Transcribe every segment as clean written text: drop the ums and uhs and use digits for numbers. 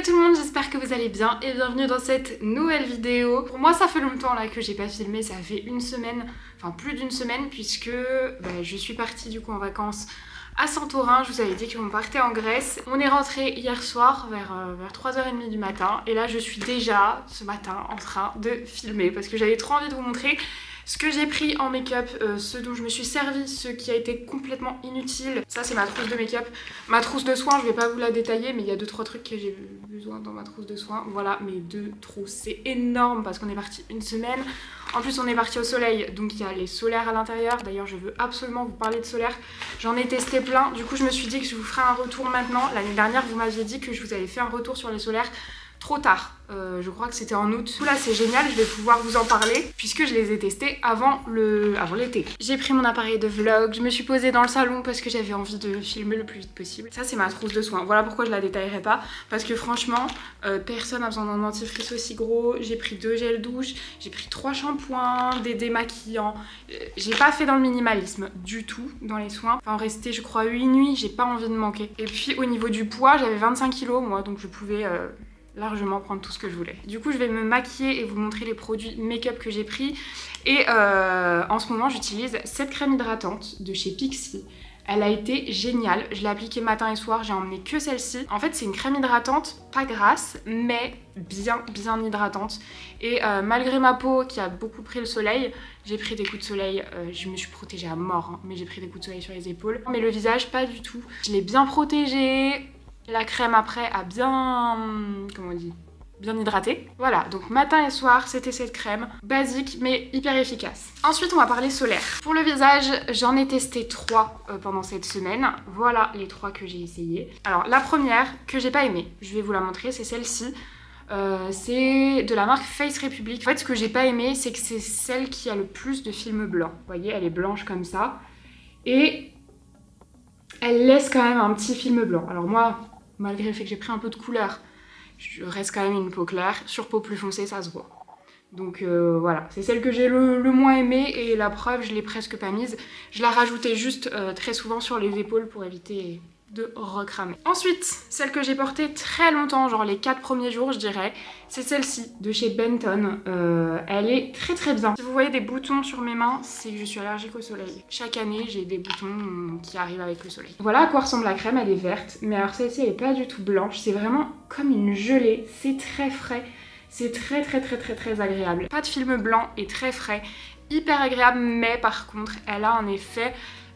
Hello tout le monde, j'espère que vous allez bien et bienvenue dans cette nouvelle vidéo. Pour moi ça fait longtemps là que j'ai pas filmé, ça fait une semaine, enfin plus d'une semaine puisque je suis partie du coup en vacances à Santorin. Je vous avais dit qu'on partait en Grèce. On est rentré hier soir vers 3h30 du matin et là je suis déjà ce matin en train de filmer parce que j'avais trop envie de vous montrer ce que j'ai pris en make-up, ce dont je me suis servi, ce qui a été complètement inutile. Ça c'est ma trousse de make-up. Ma trousse de soins, je vais pas vous la détailler, mais il y a 2-3 trucs que j'ai besoin dans ma trousse de soins. Voilà mes 2 trousses, c'est énorme parce qu'on est parti une semaine. En plus on est parti au soleil, donc il y a les solaires à l'intérieur. D'ailleurs je veux absolument vous parler de solaire. J'en ai testé plein, du coup je me suis dit que je vous ferai un retour maintenant. L'année dernière vous m'aviez dit que je vous avais fait un retour sur les solaires trop tard, je crois que c'était en août. Là c'est génial, je vais pouvoir vous en parler puisque je les ai testés avant l'été. J'ai pris mon appareil de vlog, je me suis posée dans le salon parce que j'avais envie de filmer le plus vite possible. Ça c'est ma trousse de soins, voilà pourquoi je la détaillerai pas, parce que franchement personne n'a besoin d'un dentifrice aussi gros. J'ai pris 2 gels douche, j'ai pris 3 shampoings, des démaquillants. J'ai pas fait dans le minimalisme du tout dans les soins. Enfin resté je crois 8 nuits, j'ai pas envie de manquer. Et puis au niveau du poids j'avais 25 kilos moi, donc je pouvais largement prendre tout ce que je voulais. Du coup je vais me maquiller et vous montrer les produits make-up que j'ai pris. Et en ce moment j'utilise cette crème hydratante de chez Pixi. Elle a été géniale, je l'ai appliquée matin et soir, j'ai emmené que celle-ci. En fait c'est une crème hydratante, pas grasse, mais bien hydratante. Et malgré ma peau qui a beaucoup pris le soleil, j'ai pris des coups de soleil, je me suis protégée à mort, hein, mais j'ai pris des coups de soleil sur les épaules. Mais le visage pas du tout, je l'ai bien protégée. La crème après a bien, comment on dit, bien hydraté. Voilà, donc matin et soir, c'était cette crème, basique mais hyper efficace. Ensuite, on va parler solaire. Pour le visage, j'en ai testé 3 pendant cette semaine. Voilà les 3 que j'ai essayé. Alors, la première que j'ai pas aimée, je vais vous la montrer, c'est celle-ci. C'est de la marque Face Republic. En fait, ce que j'ai pas aimé, c'est que c'est celle qui a le plus de film blanc. Vous voyez, elle est blanche comme ça. Et elle laisse quand même un petit film blanc. Alors moi, malgré le fait que j'ai pris un peu de couleur, je reste quand même une peau claire. Sur peau plus foncée, ça se voit. Donc voilà, c'est celle que j'ai le moins aimée et la preuve, je l'ai presque pas mise. Je la rajoutais juste très souvent sur les épaules pour éviter de recramer. Ensuite, celle que j'ai portée très longtemps, genre les 4 premiers jours je dirais, c'est celle-ci de chez Benton. Elle est très bien. Si vous voyez des boutons sur mes mains, c'est que je suis allergique au soleil. Chaque année j'ai des boutons qui arrivent avec le soleil. Voilà à quoi ressemble la crème, elle est verte, mais alors celle-ci elle est pas du tout blanche, c'est vraiment comme une gelée, c'est très frais, c'est très agréable. Pas de film blanc et très frais, hyper agréable, mais par contre elle a un effet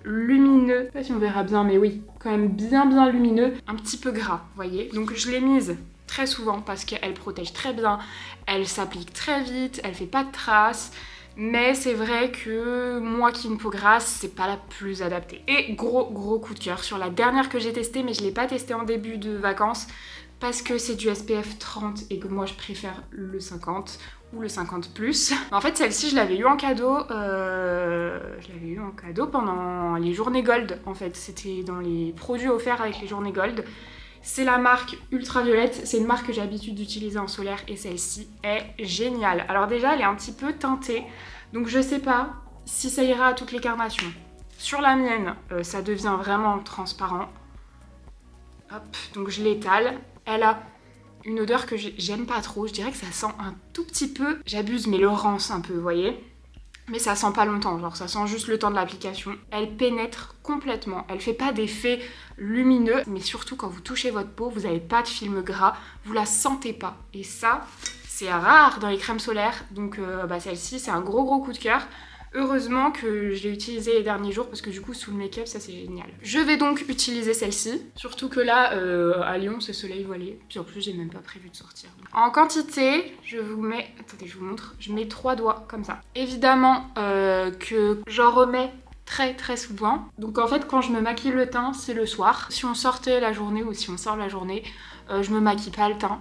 lumineux, je sais pas si on verra bien mais oui, quand même bien lumineux, un petit peu gras, vous voyez. Donc je l'ai mise très souvent parce qu'elle protège très bien, elle s'applique très vite, elle fait pas de traces, mais c'est vrai que moi qui ai une peau grasse, c'est pas la plus adaptée. Et gros coup de cœur sur la dernière que j'ai testée, mais je l'ai pas testée en début de vacances parce que c'est du SPF 30 et que moi je préfère le 50 ou le 50+. En fait celle-ci je l'avais eu en cadeau, pendant les journées Gold en fait. C'était dans les produits offerts avec les journées Gold. C'est la marque Ultraviolette, c'est une marque que j'ai l'habitude d'utiliser en solaire et celle-ci est géniale. Alors déjà elle est un petit peu teintée, donc je sais pas si ça ira à toutes les carnations. Sur la mienne, ça devient vraiment transparent. Hop, donc je l'étale. Elle a une odeur que j'aime pas trop, je dirais que ça sent un tout petit peu, j'abuse mais le rance un peu, vous voyez. Mais ça sent pas longtemps, genre ça sent juste le temps de l'application. Elle pénètre complètement, elle fait pas d'effet lumineux, mais surtout quand vous touchez votre peau, vous n'avez pas de film gras, vous la sentez pas. Et ça, c'est rare dans les crèmes solaires, donc celle-ci c'est un gros coup de cœur. Heureusement que je l'ai utilisée les derniers jours parce que du coup sous le make-up ça c'est génial. Je vais donc utiliser celle-ci, surtout que là à Lyon c'est soleil voilé, puis en plus j'ai même pas prévu de sortir. Donc. En quantité, je vous mets, attendez je vous montre, je mets 3 doigts comme ça. Évidemment que j'en remets très souvent. Donc en fait quand je me maquille le teint c'est le soir. Si on sortait la journée ou si on sort la journée, je me maquille pas le teint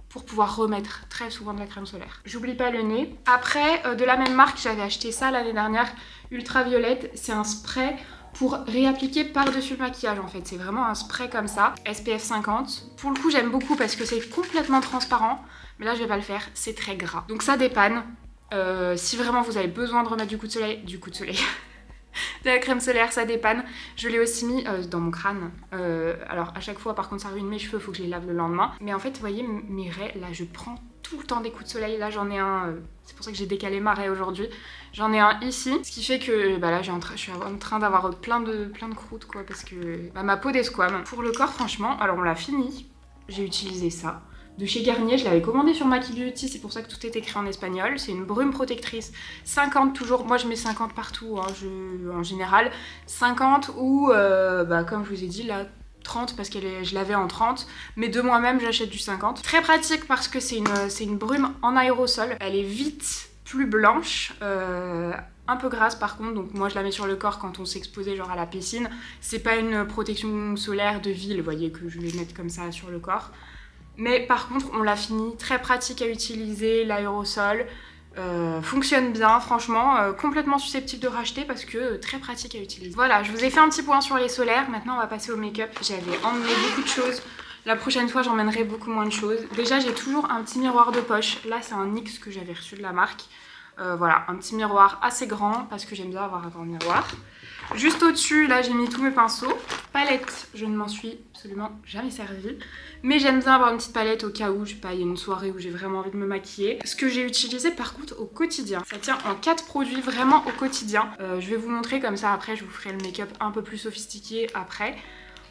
pour pouvoir remettre très souvent de la crème solaire. J'oublie pas le nez. Après, de la même marque, j'avais acheté ça l'année dernière, Ultraviolette. C'est un spray pour réappliquer par-dessus le maquillage en fait. C'est vraiment un spray comme ça, SPF 50. Pour le coup, j'aime beaucoup parce que c'est complètement transparent. Mais là, je vais pas le faire, c'est très gras. Donc ça dépanne. Si vraiment vous avez besoin de remettre du coup de soleil, de la crème solaire, ça dépanne. Je l'ai aussi mis dans mon crâne. Alors à chaque fois, par contre, ça ruine mes cheveux, faut que je les lave le lendemain. Mais en fait, vous voyez, mes raies, là, je prends tout le temps des coups de soleil. Là, j'en ai un, c'est pour ça que j'ai décalé ma raie aujourd'hui. J'en ai un ici, ce qui fait que bah là, je suis en train d'avoir plein de croûtes, quoi, parce que bah, ma peau desquame. Pour le corps, franchement, alors on l'a fini. J'ai utilisé ça. De chez Garnier, je l'avais commandé sur Maki Beauty, c'est pour ça que tout est écrit en espagnol. C'est une brume protectrice 50 toujours, moi je mets 50 partout hein, en général. 50 ou bah, comme je vous ai dit là 30 parce que je l'avais en 30, mais de moi-même j'achète du 50. Très pratique parce que c'est une brume en aérosol, elle est vite plus blanche. Un peu grasse par contre, donc moi je la mets sur le corps quand on s'exposait genre à la piscine. C'est pas une protection solaire de ville, vous voyez que je vais mettre comme ça sur le corps. Mais par contre, on l'a fini, très pratique à utiliser, l'aérosol, fonctionne bien, franchement, complètement susceptible de racheter parce que très pratique à utiliser. Voilà, je vous ai fait un petit point sur les solaires, maintenant on va passer au make-up. J'avais emmené beaucoup de choses, la prochaine fois j'emmènerai beaucoup moins de choses. Déjà j'ai toujours un petit miroir de poche, là c'est un NYX que j'avais reçu de la marque. Voilà, un petit miroir assez grand parce que j'aime bien avoir un grand miroir. Juste au-dessus, là j'ai mis tous mes pinceaux. Palette, je ne m'en suis absolument jamais servie. Mais j'aime bien avoir une petite palette au cas où, je sais pas, il y a une soirée où j'ai vraiment envie de me maquiller. Ce que j'ai utilisé par contre au quotidien. Ça tient en 4 produits vraiment au quotidien. Je vais vous montrer comme ça, après je vous ferai le make-up un peu plus sophistiqué après.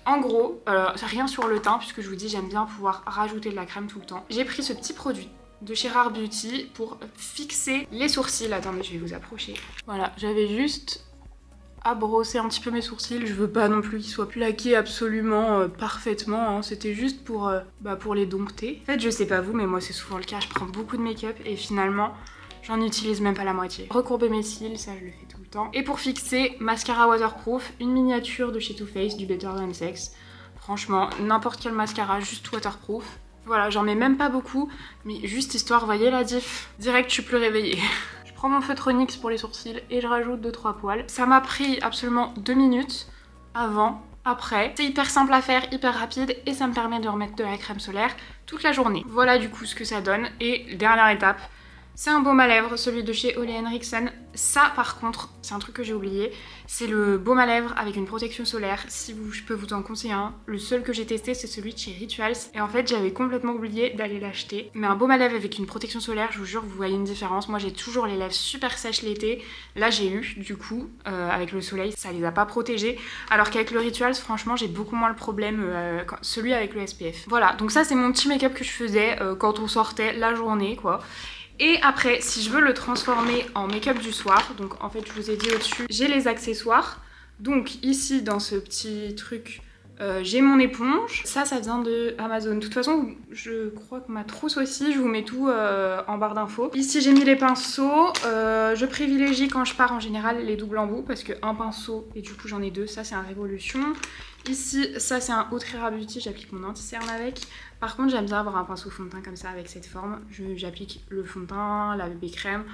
En gros, rien sur le teint puisque je vous dis j'aime bien pouvoir rajouter de la crème tout le temps. J'ai pris ce petit produit de chez Rare Beauty pour fixer les sourcils. Attendez, je vais vous approcher. Voilà, j'avais juste à brosser un petit peu mes sourcils. Je veux pas non plus qu'ils soient plaqués absolument parfaitement, hein. C'était juste pour les dompter. En fait, je sais pas vous, mais moi c'est souvent le cas. Je prends beaucoup de make-up et finalement, j'en utilise même pas la moitié. Recourber mes cils, ça je le fais tout le temps. Et pour fixer, mascara waterproof, une miniature de chez Too Faced du Better Than Sex. Franchement, n'importe quel mascara, juste waterproof. Voilà, j'en mets même pas beaucoup, mais juste histoire, voyez la diff. Direct, je suis plus réveillée. Je prends mon feutre NYX pour les sourcils et je rajoute 2-3 poils. Ça m'a pris absolument 2 minutes avant, après. C'est hyper simple à faire, hyper rapide et ça me permet de remettre de la crème solaire toute la journée. Voilà du coup ce que ça donne. Et dernière étape, c'est un baume à lèvres, celui de chez Ole Henriksen. Ça par contre, c'est un truc que j'ai oublié, c'est le baume à lèvres avec une protection solaire. Si je peux vous en conseiller un, le seul que j'ai testé c'est celui de chez Rituals. Et en fait j'avais complètement oublié d'aller l'acheter. Mais un baume à lèvres avec une protection solaire, je vous jure vous voyez une différence. Moi j'ai toujours les lèvres super sèches l'été. Là j'ai eu du coup, avec le soleil, ça les a pas protégées. Alors qu'avec le Rituals, franchement j'ai beaucoup moins le problème, celui avec le SPF. Voilà, donc ça c'est mon petit make-up que je faisais quand on sortait la journée quoi. Et après, si je veux le transformer en make-up du soir, donc en fait je vous ai dit au-dessus, j'ai les accessoires. Donc ici dans ce petit truc, j'ai mon éponge. Ça vient de Amazon. De toute façon, je crois que ma trousse aussi, je vous mets tout en barre d'infos. Ici j'ai mis les pinceaux. Je privilégie quand je pars en général les doubles embouts parce qu'un pinceau, et du coup j'en ai deux, ça c'est un Révolution. Ici, ça c'est un autre Rare Beauty, j'applique mon anti-cerne avec. Par contre, j'aime bien avoir un pinceau fond de teint comme ça avec cette forme. J'applique le fond de teint, la bébé crème,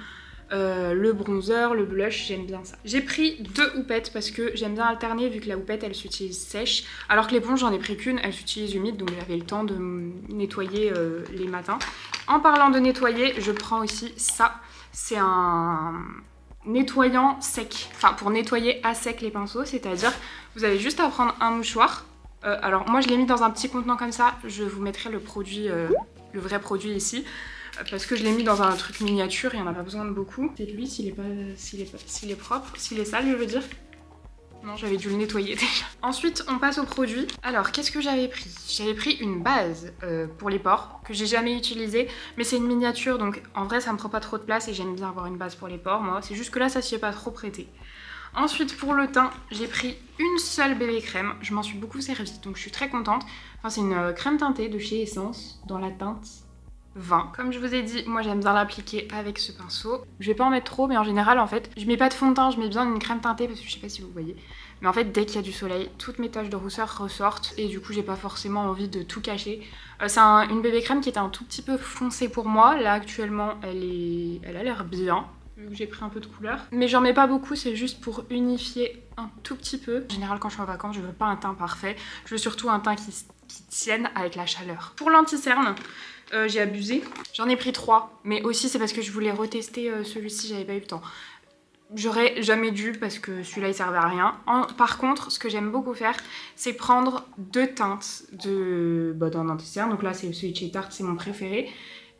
le bronzer, le blush, j'aime bien ça. J'ai pris 2 houpettes parce que j'aime bien alterner vu que la houppette elle s'utilise sèche. Alors que l'éponge, j'en ai pris qu'une, elle s'utilise humide donc j'avais le temps de nettoyer les matins. En parlant de nettoyer, je prends aussi ça. C'est un nettoyant sec, enfin pour nettoyer à sec les pinceaux, c'est-à-dire vous avez juste à prendre un mouchoir. Alors moi je l'ai mis dans un petit contenant comme ça, je vous mettrai le produit, le vrai produit ici, parce que je l'ai mis dans un truc miniature, il n'y en a pas besoin de beaucoup. C'est lui s'il est propre, s'il est sale je veux dire. Non, j'avais dû le nettoyer déjà. Ensuite, on passe au produit. Alors, qu'est-ce que j'avais pris? J'avais pris une base pour les pores, que j'ai jamais utilisée, mais c'est une miniature, donc en vrai, ça me prend pas trop de place et j'aime bien avoir une base pour les pores, moi. C'est juste que là, ça s'y est pas trop prêté. Ensuite, pour le teint, j'ai pris une seule bébé crème. Je m'en suis beaucoup servie, donc je suis très contente. Enfin, c'est une crème teintée de chez Essence, dans la teinte 20. Comme je vous ai dit, moi j'aime bien l'appliquer avec ce pinceau. Je vais pas en mettre trop, mais en général, en fait, je mets pas de fond de teint, je mets bien une crème teintée parce que je sais pas si vous voyez. Mais en fait, dès qu'il y a du soleil, toutes mes taches de rousseur ressortent et du coup, j'ai pas forcément envie de tout cacher. C'est une bébé crème qui était un tout petit peu foncée pour moi. Là, actuellement, elle a l'air bien, vu que j'ai pris un peu de couleur. Mais j'en mets pas beaucoup, c'est juste pour unifier un tout petit peu. En général, quand je suis en vacances, je veux pas un teint parfait. Je veux surtout un teint qui tienne avec la chaleur. Pour l'anti-cerne, j'ai abusé. J'en ai pris 3, mais aussi c'est parce que je voulais retester celui-ci, j'avais pas eu le temps. J'aurais jamais dû parce que celui-là il servait à rien. Par contre, ce que j'aime beaucoup faire, c'est prendre 2 teintes d'un anti-cerne. Donc là, c'est celui de chez Tarte, c'est mon préféré.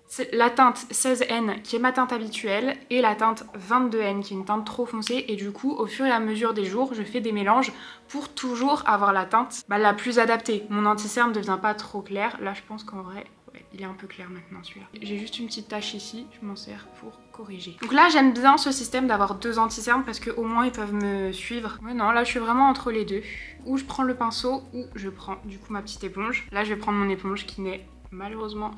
C'est la teinte 16N qui est ma teinte habituelle et la teinte 22N qui est une teinte trop foncée. Et du coup, au fur et à mesure des jours, je fais des mélanges pour toujours avoir la teinte la plus adaptée. Mon anti-cerne ne devient pas trop clair. Là, je pense qu'en vrai... il est un peu clair maintenant celui-là. J'ai juste une petite tache ici, je m'en sers pour corriger. Donc là j'aime bien ce système d'avoir 2 anti-cernes parce qu'au moins ils peuvent me suivre. Mais non, là je suis vraiment entre les deux. Ou je prends le pinceau ou je prends du coup ma petite éponge. Là je vais prendre mon éponge qui n'est malheureusement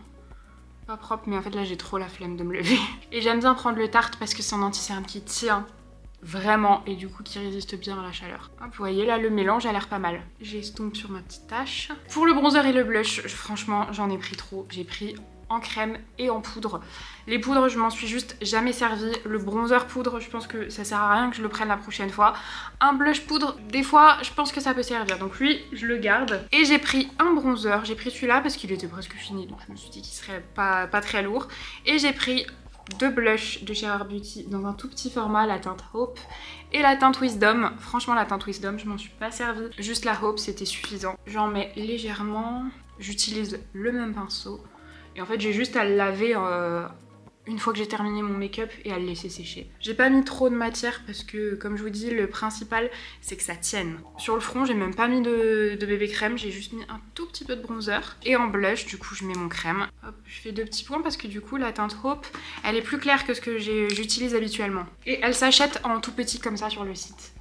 pas propre, mais en fait là j'ai trop la flemme de me lever. Et j'aime bien prendre le Tarte parce que c'est un anti-cerne qui tient vraiment et du coup qui résiste bien à la chaleur. Hop, vous voyez là le mélange a l'air pas mal. J'estompe sur ma petite tache. Pour le bronzer et le blush, franchement j'en ai pris trop. J'ai pris en crème et en poudre. Les poudres je m'en suis juste jamais servi. Le bronzer poudre je pense que ça sert à rien que je le prenne la prochaine fois. Un blush poudre des fois je pense que ça peut servir, donc lui je le garde. Et j'ai pris un bronzer, j'ai pris celui-là parce qu'il était presque fini, donc je me suis dit qu'il serait pas très lourd. Et j'ai pris 2 blushs de chez Rare Beauty dans un tout petit format, la teinte Hope et la teinte Wisdom. Franchement la teinte Wisdom je m'en suis pas servie, juste la Hope c'était suffisant. J'en mets légèrement, j'utilise le même pinceau et en fait j'ai juste à le laver une fois que j'ai terminé mon make-up et à le laisser sécher. J'ai pas mis trop de matière parce que comme je vous dis le principal c'est que ça tienne. Sur le front j'ai même pas mis de bébé crème, j'ai juste mis un tout petit peu de bronzer. Et en blush du coup je mets mon crème. Hop, je fais 2 petits points parce que du coup la teinte Hope elle est plus claire que ce que j'utilise habituellement. Et elle s'achète en tout petit comme ça sur le site.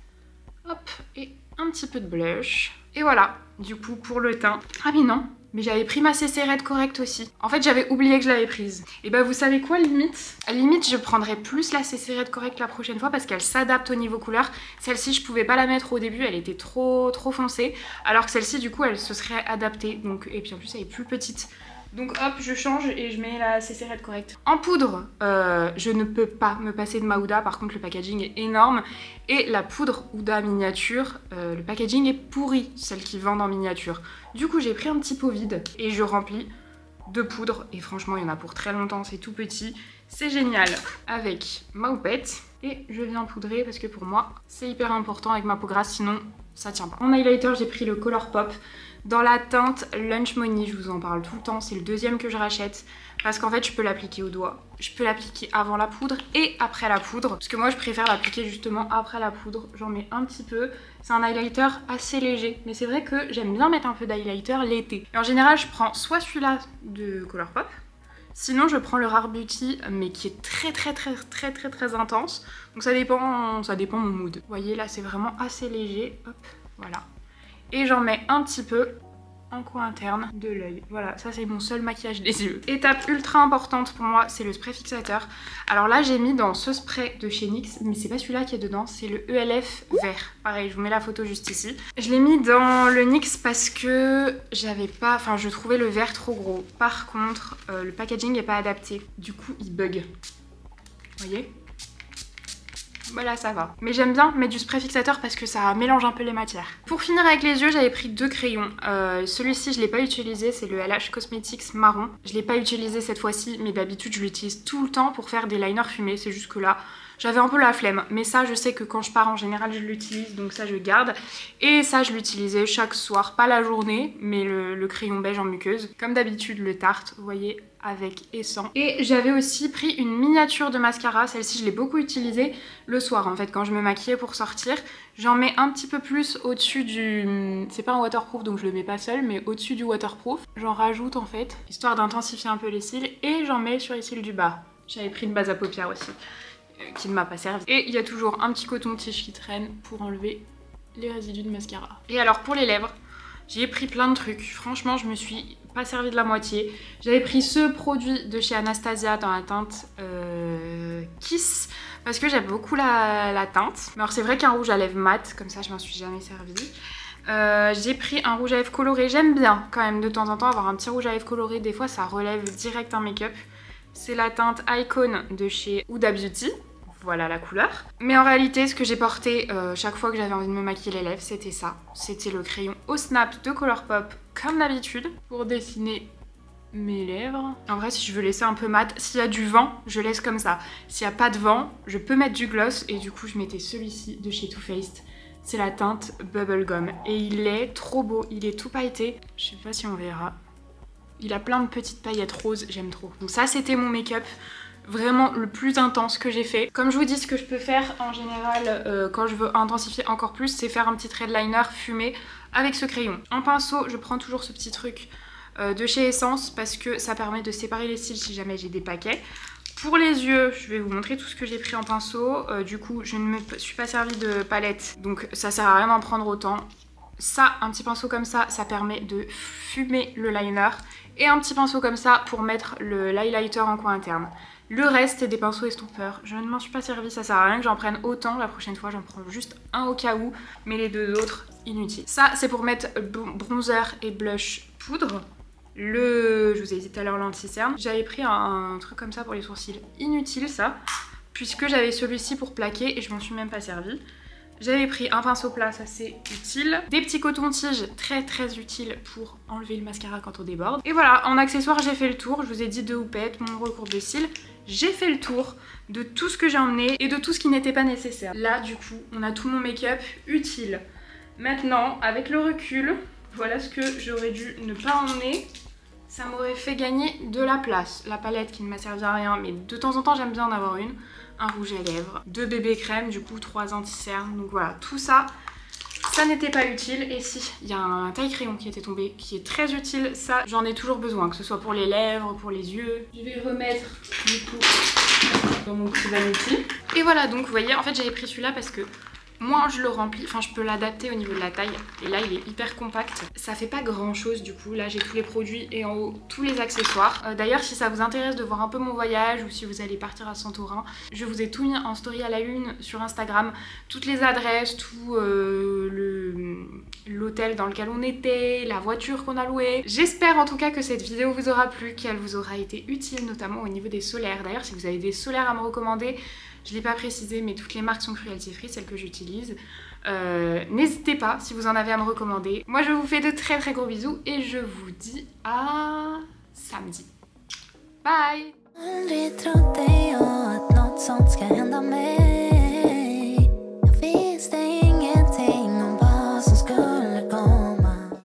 Hop, et un petit peu de blush. Et voilà, du coup pour le teint. Ah mais non, mais j'avais pris ma CC Red Correct aussi. En fait j'avais oublié que je l'avais prise. Et bah vous savez quoi limite je prendrais plus la CC Red Correct la prochaine fois parce qu'elle s'adapte au niveau couleur. Celle-ci je pouvais pas la mettre au début, elle était trop foncée. Alors que celle-ci du coup elle se serait adaptée. Donc, et puis en plus elle est plus petite. Donc hop, je change et je mets la CC Red Correct. En poudre, je ne peux pas me passer de ma Huda, par contre le packaging est énorme. Et la poudre Huda miniature, le packaging est pourri, celle qui vendent en miniature. Du coup j'ai pris un petit pot vide et je remplis de poudre. Et franchement il y en a pour très longtemps, c'est tout petit. C'est génial avec ma houppette. Et je viens poudrer parce que pour moi c'est hyper important avec ma peau grasse, sinon ça tient pas. En highlighter j'ai pris le Colourpop dans la teinte Lunch Money, je vous en parle tout le temps, c'est le deuxième que je rachète parce qu'en fait je peux l'appliquer au doigt, je peux l'appliquer avant la poudre et après la poudre parce que moi je préfère l'appliquer justement après la poudre, j'en mets un petit peu. C'est un highlighter assez léger mais c'est vrai que j'aime bien mettre un peu d'highlighter l'été. Et en général je prends soit celui-là de Colourpop, sinon je prends le Rare Beauty mais qui est très intense, donc ça dépend mon mood. Vous voyez là c'est vraiment assez léger, hop, voilà. Et j'en mets un petit peu en coin interne de l'œil. Voilà, ça c'est mon seul maquillage des yeux. Étape ultra importante pour moi, c'est le spray fixateur. Alors là j'ai mis dans ce spray de chez NYX, mais c'est pas celui-là qui est dedans, c'est le ELF vert. Pareil, je vous mets la photo juste ici. Je l'ai mis dans le NYX parce que je trouvais le vert trop gros. Par contre, le packaging n'est pas adapté. Du coup, il bug. Vous voyez ? Voilà, ça va. Mais j'aime bien mettre du spray fixateur parce que ça mélange un peu les matières. Pour finir avec les yeux, j'avais pris 2 crayons. Celui-ci, je ne l'ai pas utilisé, c'est le LH Cosmetics marron. Je ne l'ai pas utilisé cette fois-ci, mais d'habitude, je l'utilise tout le temps pour faire des liners fumés. C'est juste que là, j'avais un peu la flemme. Mais ça, je sais que quand je pars, en général, je l'utilise, donc ça, je garde. Et ça, je l'utilisais chaque soir, pas la journée, mais le crayon beige en muqueuse. Comme d'habitude, le Tarte, vous voyez, avec et sans. Et j'avais aussi pris une miniature de mascara, celle-ci je l'ai beaucoup utilisée le soir en fait quand je me maquillais pour sortir. J'en mets un petit peu plus au-dessus du... c'est pas un waterproof donc je le mets pas seul, mais au-dessus du waterproof. J'en rajoute en fait, histoire d'intensifier un peu les cils, et j'en mets sur les cils du bas. J'avais pris une base à paupières aussi, qui ne m'a pas servi. Et il y a toujours un petit coton-tige qui traîne pour enlever les résidus de mascara. Et alors pour les lèvres, j'ai pris plein de trucs, franchement je me suis pas servi de la moitié. J'avais pris ce produit de chez Anastasia dans la teinte Kiss parce que j'aime beaucoup la teinte. Mais alors c'est vrai qu'un rouge à lèvres mat, comme ça je m'en suis jamais servi. J'ai pris un rouge à lèvres coloré, j'aime bien quand même de temps en temps avoir un petit rouge à lèvres coloré, des fois ça relève direct un make-up. C'est la teinte Icon de chez Huda Beauty. Voilà la couleur. Mais en réalité, ce que j'ai porté chaque fois que j'avais envie de me maquiller les lèvres, c'était ça. C'était le crayon au snap de Colourpop, comme d'habitude, pour dessiner mes lèvres. En vrai, si je veux laisser un peu mat, s'il y a du vent, je laisse comme ça. S'il n'y a pas de vent, je peux mettre du gloss et du coup je mettais celui-ci de chez Too Faced. C'est la teinte Bubblegum et il est trop beau, il est tout pailleté. Je sais pas si on verra. Il a plein de petites paillettes roses, j'aime trop. Donc ça c'était mon make-up vraiment le plus intense que j'ai fait. Comme je vous dis, ce que je peux faire en général quand je veux intensifier encore plus, c'est faire un petit trait de liner fumé avec ce crayon. En pinceau, je prends toujours ce petit truc de chez Essence parce que ça permet de séparer les cils si jamais j'ai des paquets. Pour les yeux, je vais vous montrer tout ce que j'ai pris en pinceau. Du coup, je ne me suis pas servi de palette, donc ça sert à rien d'en prendre autant. Ça, un petit pinceau comme ça permet de fumer le liner. Et un petit pinceau comme ça pour mettre l'highlighter en coin interne. Le reste, c'est des pinceaux estompeurs. Je ne m'en suis pas servi, ça sert à rien que j'en prenne autant. La prochaine fois, j'en prends juste un au cas où, mais les deux autres, inutiles. Ça, c'est pour mettre bronzer et blush poudre. Je vous ai dit tout à l'heure l'anti-cerne. J'avais pris un truc comme ça pour les sourcils. Inutile ça, puisque j'avais celui-ci pour plaquer et je m'en suis même pas servi. J'avais pris un pinceau plat, ça c'est utile. Des petits cotons-tiges, très utiles pour enlever le mascara quand on déborde. Et voilà, en accessoires j'ai fait le tour. Je vous ai dit 2 houppettes, mon recourbe de cils. J'ai fait le tour de tout ce que j'ai emmené et de tout ce qui n'était pas nécessaire. Là du coup, on a tout mon make-up utile. Maintenant, avec le recul, voilà ce que j'aurais dû ne pas emmener. Ça m'aurait fait gagner de la place. La palette qui ne m'a servi à rien, mais de temps en temps j'aime bien en avoir une. Un rouge à lèvres, 2 bébés crème, du coup 3 anti-cernes. Donc voilà, tout ça, ça n'était pas utile. Et si, il y a un taille crayon qui était tombé, qui est très utile. Ça, j'en ai toujours besoin, que ce soit pour les lèvres, pour les yeux. Je vais remettre du coup dans mon petit vanity. Et voilà, donc vous voyez, en fait j'avais pris celui-là parce que moins je le remplis, enfin je peux l'adapter au niveau de la taille. Et là il est hyper compact. Ça fait pas grand chose du coup. Là j'ai tous les produits et en haut tous les accessoires. D'ailleurs si ça vous intéresse de voir un peu mon voyage ou si vous allez partir à Santorin, je vous ai tout mis en story à la une sur Instagram. Toutes les adresses, tout l'hôtel dans lequel on était, la voiture qu'on a louée. J'espère en tout cas que cette vidéo vous aura plu, qu'elle vous aura été utile notamment au niveau des solaires. D'ailleurs si vous avez des solaires à me recommander, je ne l'ai pas précisé, mais toutes les marques sont cruelty free, celles que j'utilise. N'hésitez pas si vous en avez à me recommander. Moi, je vous fais de très gros bisous et je vous dis à samedi. Bye!